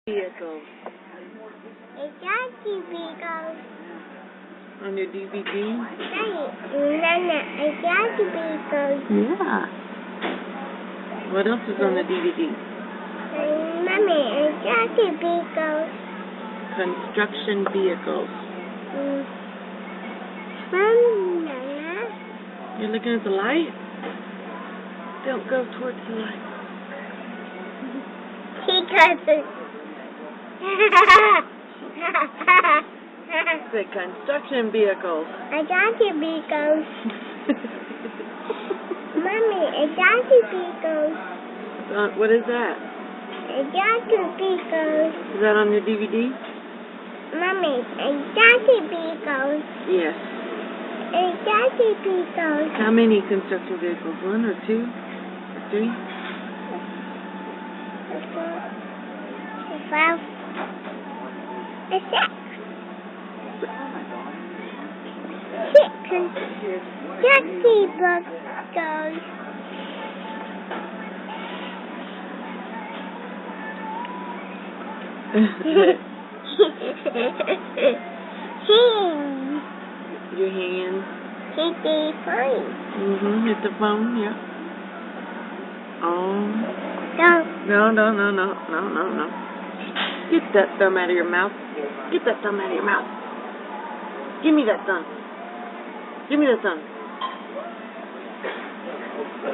Vehicle. A Jackie Beagles. On your DVD? Right. Nana, a Jackie Beagles. Yeah. What else is on the DVD? Mommy, a Jackie Beagles. Construction vehicles. Nana. You're looking at the light? Don't go towards the light. Say construction vehicles. A Jackie Beagles. Mommy, a Jackie Beagles. What is that? A Jackie Beagles. Is that on your DVD? Mommy, a Jackie Beagles. Yes. A Jackie Beagles. How many construction vehicles? 1 or 2 or 3? 5. A 6. 6 Jackie Beagles. Your hands. Hit the phone. Hit the phone, yeah. Oh. No. Get that thumb out of your mouth. Get that thumb out of your mouth. Give me that thumb. Give me that thumb.